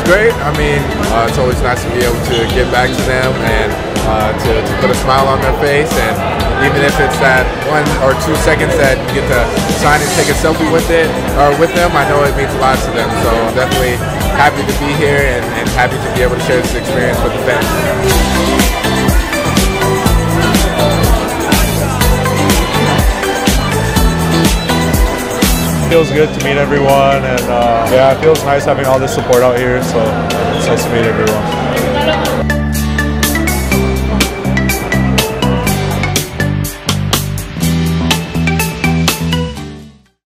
great. I mean, it's always nice to be able to get back to them and to put a smile on their face, and even if it's that 1 or 2 seconds that you get to sign and take a selfie with them, I know it means a lot to them. So I'm definitely happy to be here and happy to be able to share this experience with the fans. Feels good to meet everyone, and yeah, it feels nice having all this support out here, so it's nice to meet everyone.